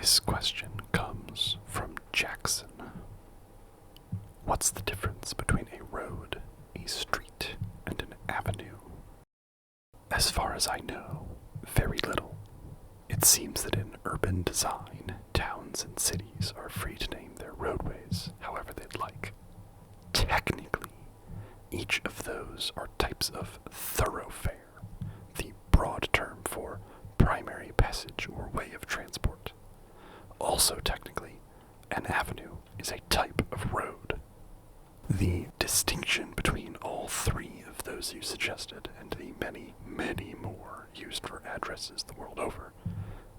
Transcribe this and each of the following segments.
This question comes from Jackson. What's the difference between a road, a street, and an avenue? As far as I know, very little. It seems that in urban design, towns and cities are free to name their roadways however they'd like. Technically, each of those are types of thoroughfare, the broad term for primary passage or way of transport. Also technically, an avenue is a type of road. The distinction between all three of those you suggested and the many, many more used for addresses the world over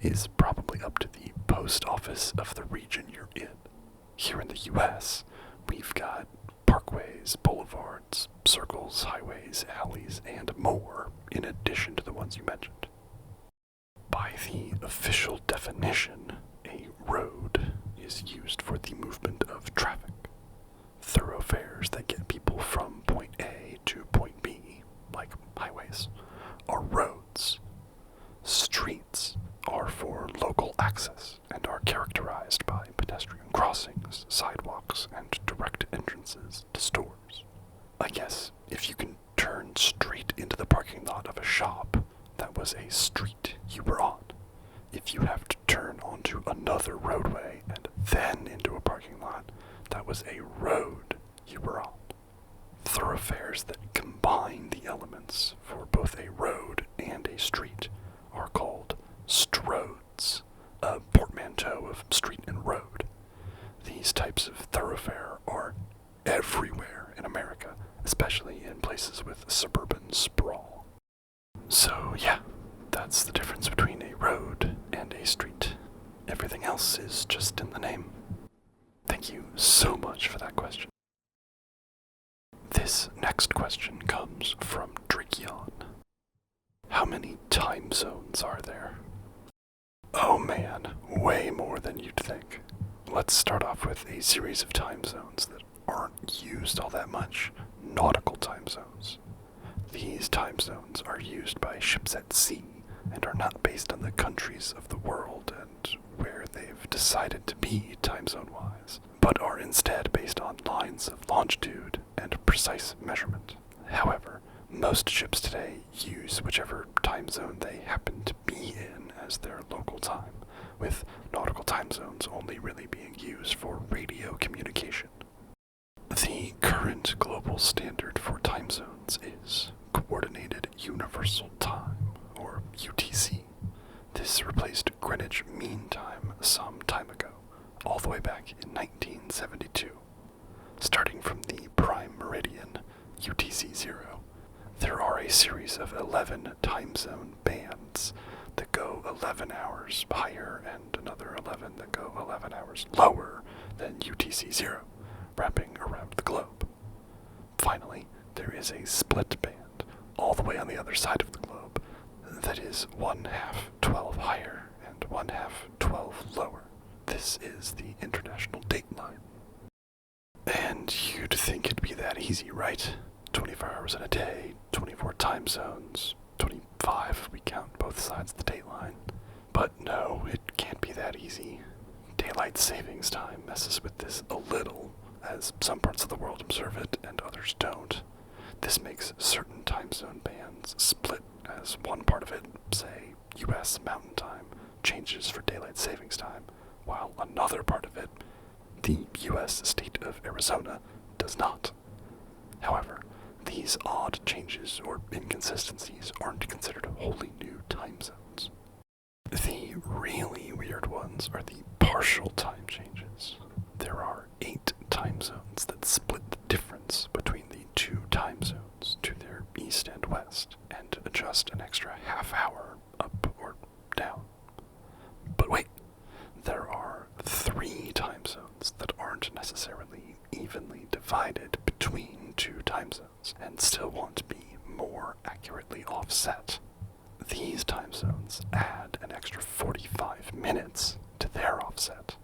is probably up to the post office of the region you're in. Here in the US, we've got parkways, boulevards, circles, highways, alleys, and more in addition to the ones you mentioned. By the official definition, a road is used for the movement of traffic. Thoroughfares that get people from point A to point B, like highways, are roads. Streets are for local access and are characterized by pedestrian crossings, sidewalks, and direct entrances to stores. I guess if you can turn straight into the parking lot of a shop, that was a street you were on. If you have to turn onto another roadway and then into a parking lot, that was a road you were on. Thoroughfares that combine the elements for both a road and a street are called stroads, a portmanteau of street and road. These types of thoroughfare are everywhere in America, especially in places with suburban sprawl. So yeah, that's the difference between a road and a street. Everything else is just in the name. Thank you so much for that question. This next question comes from Drakeon. How many time zones are there? Oh man, way more than you'd think. Let's start off with a series of time zones that aren't used all that much, nautical time zones. These time zones are used by ships at sea and are not based on the countries of the world and where they've decided to be time zone-wise, but are instead based on lines of longitude and precise measurement. However, most ships today use whichever time zone they happen to be in as their local time, with nautical time zones only really being used for radio communication. The current global standard for time zones is Coordinated Universal Time, or UTC. This replaced Greenwich Mean Time some time ago, all the way back in 1972. Starting from the prime meridian, UTC 0, there are a series of 11 time zone bands that go 11 hours higher and another 11 that go 11 hours lower than UTC 0, wrapping around the globe. Finally, there is a split band all the way on the other side of the globe that is 1/2 12 higher and 1/2 12 lower. This is the international date line. And you'd think it'd be that easy, right? 24 hours in a day, 24 time zones, 25 if we count both sides of the date line. But no, it can't be that easy. Daylight savings time messes with this a little, as some parts of the world observe it and others don't. This makes certain time zone bands split, as one part of it, say US Mountain Time, changes for daylight savings time, while another part of it, the US state of Arizona, does not. However, these odd changes or inconsistencies aren't considered wholly new time zones. The really weird ones are the partial time changes. There are 8 time zones that split the difference between the two time zones to their east and west, and adjust an extra half hour up or down. But wait, there are 3 time zones that aren't necessarily evenly divided between 2 time zones, and still want to be more accurately offset. These time zones add an extra 45 minutes to their offset.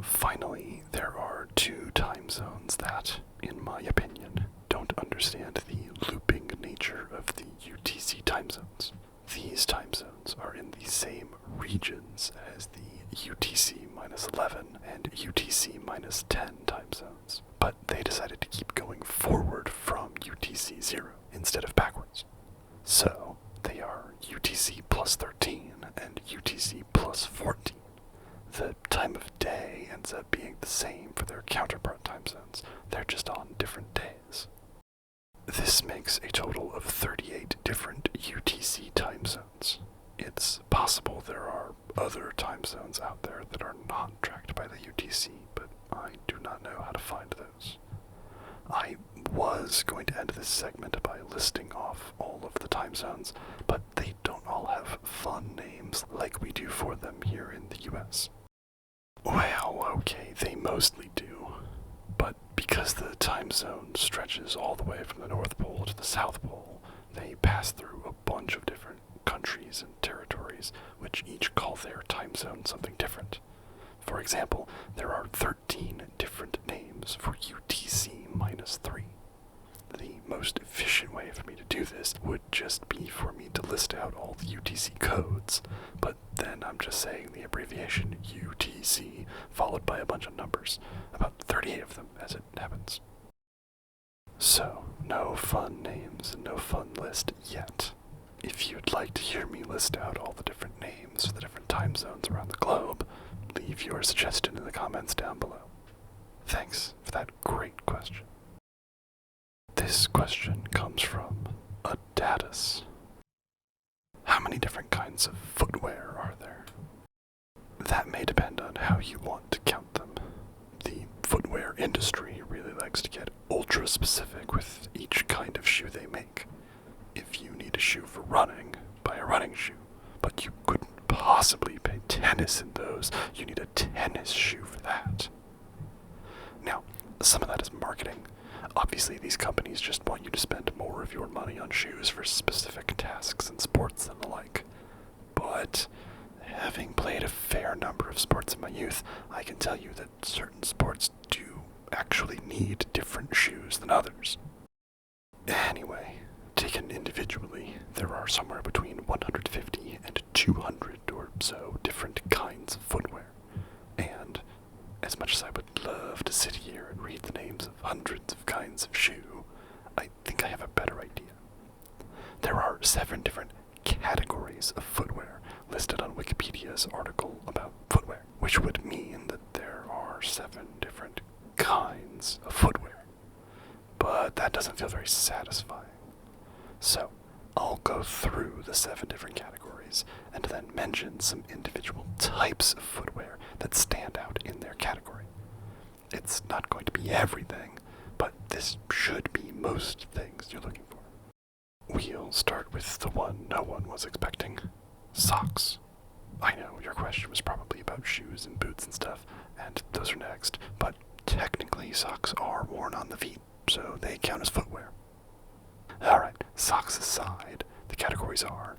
Finally, there are 2 time zones that, in my opinion, don't understand the looping nature of the UTC time zones. These time zones are in the same regions as the UTC minus 11 and UTC minus 10 time zones, but they decided to keep going forward from UTC 0 instead of backwards. So they are UTC plus 13 and UTC plus 14. The time of day ends up being the same for their counterpart time zones, they're just on different days. This makes a total of 38 different UTC time zones. It's possible there are other time zones out there that are not tracked by the UTC, but I do not know how to find those. I was going to end this segment by listing off all of the time zones, but they don't all have fun names like we do for them here in the US. Well, okay, they mostly do, but because the time zone stretches all the way from the North Pole to the South Pole, they pass through a bunch of different countries and territories, which each call their time zone something different. For example, there are 13 different names for UTC minus 3. The most efficient way for me to do this would just be for me to list out all the UTC codes, but then I'm just saying the abbreviation UTC followed by a bunch of numbers, about 38 of them as it happens. So, no fun names and no fun list yet. If you'd like to hear me list out all the different names for the different time zones around the globe, leave your suggestion in the comments down below. Thanks for that great question. This question comes from Adatus. How many different kinds of footwear are there? That may depend on how you want to count them. The footwear industry really likes to get ultra specific with each kind of shoe they make. If you need a shoe for running, buy a running shoe, but you couldn't possibly play tennis in those. You need a tennis shoe for that. Now, some of that is marketing. Obviously, these companies just want you to spend more of your money on shoes for specific tasks and sports and the like. But having played a fair number of sports in my youth, I can tell you that certain sports do actually need different shoes than others. Anyway, taken individually, there are somewhere between 150 and 200 or so different kinds of footwear. And as much as I would love to sit here and read the names of hundreds of kinds of shoe, I think I have a better idea. There are 7 different categories of footwear listed on Wikipedia's article about footwear, which would mean that there are 7 different kinds of footwear. But that doesn't feel very satisfying. So, I'll go through the 7 different categories and then mention some individual types of footwear that stand out in their category. It's not going to be everything, but this should be most things you're looking for. We'll start with the one no one was expecting: socks. I know your question was probably about shoes and boots and stuff, and those are next, but technically socks are worn on the feet, so they count as footwear. Alright, socks aside, the categories are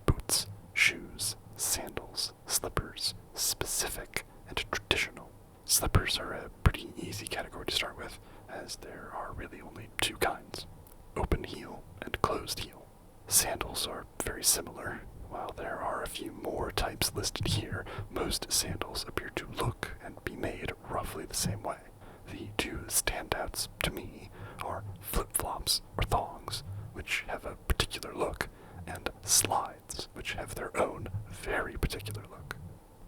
boots, shoes, sandals, slippers, specific, and traditional. Slippers are a pretty easy category to start with, as there are really only 2 kinds: open heel and closed heel. Sandals are very similar. While there are a few more types listed here, most sandals appear to look and be made roughly the same way. The 2 standouts to me are flip-flops or thongs, which have a particular look, and slides, which have their own very particular look.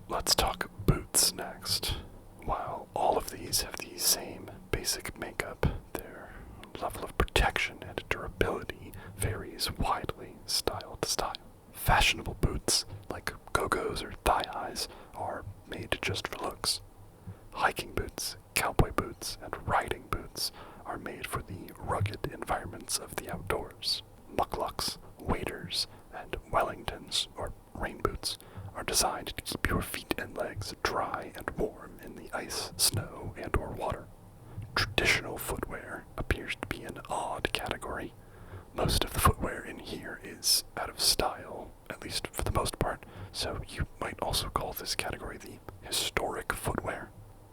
Let's talk boots next. While all of these have the same basic makeup, their level of protection and durability varies widely style to style. Fashionable boots, like go-go's or thigh-highs, are made just for looks. Hiking boots, cowboy boots, and riding boots are made for the rugged environments of the outdoors. Mucklucks, waders, and Wellingtons, or rain boots, are designed to keep your feet and legs dry and warm in the ice, snow, and or water. Traditional footwear appears to be an odd category. Most of the footwear in here is out of style, at least for the most part, so you might also call this category the historic footwear.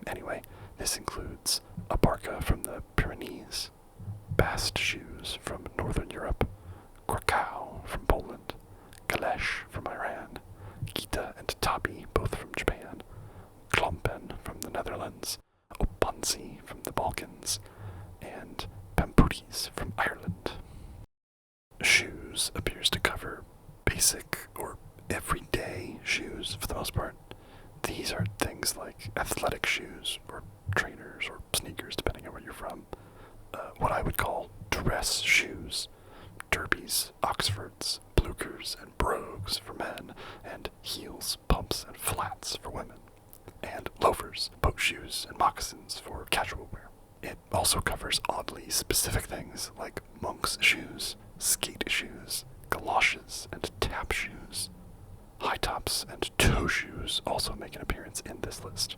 Anyway, this includes a parka from the Pyrenees, bast shoes from Northern Europe, Krakow from Poland, Kalesh from Iran, Gita and Tabi both from Japan, basic or everyday shoes for the most part. These are things like athletic shoes or trainers or sneakers, depending on where you're from. What I would call dress shoes. Derbies, Oxfords, Bluchers, and brogues for men, and heels, pumps, and flats for women. And loafers, boat shoes, and moccasins for casual wear. It also covers oddly specific things like monk's shoes, skate shoes, galoshes, and tap shoes. High tops and toe shoes also make an appearance in this list.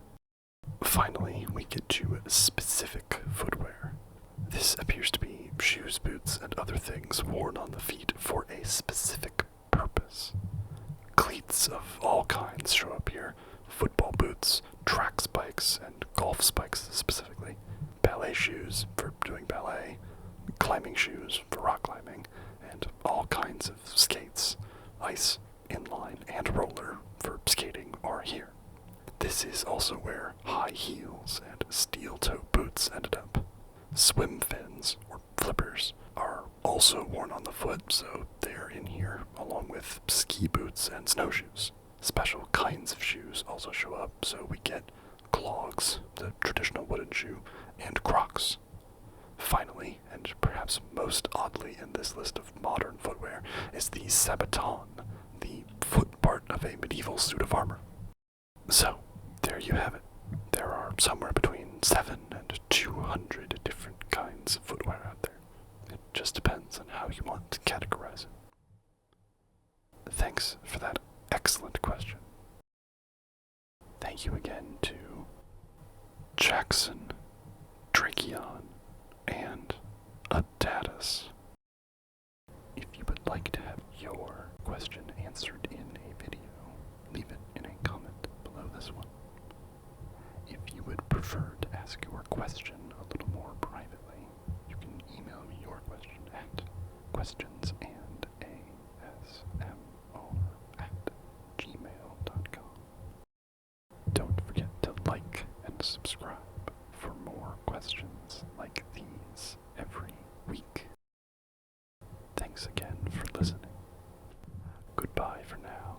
Finally, we get to specific footwear. This appears to be shoes, boots, and other things worn on the feet for a specific purpose. Cleats of all kinds show up here. Football boots, track spikes, and golf spikes specifically. Ballet shoes for doing ballet. Climbing shoes for rock climbing. And all kinds of skates. Ice, inline, and roller for skating are here. This is also where high heels and steel-toe boots ended up. Swim fins, or flippers, are also worn on the foot, so they're in here, along with ski boots and snowshoes. Special kinds of shoes also show up, so we get clogs, the traditional wooden shoe, and Crocs. Finally, and perhaps most oddly in this list of modern footwear, is the sabaton, the foot part of a medieval suit of armor. So, there you have it. There are somewhere between 7 and 200 different kinds of footwear out there. It just depends on how you want to categorize it. Thanks for that excellent question. Thank you again to Jackson, Drakeon, and Adatus. If you would like to have your question answered in a video, leave it in a comment below this one. If you would prefer to ask your question a little more privately, you can email me your question at questionsandasmr@gmail.com. Don't forget to like and subscribe for more questions like these every week. Thanks again for listening. Goodbye for now.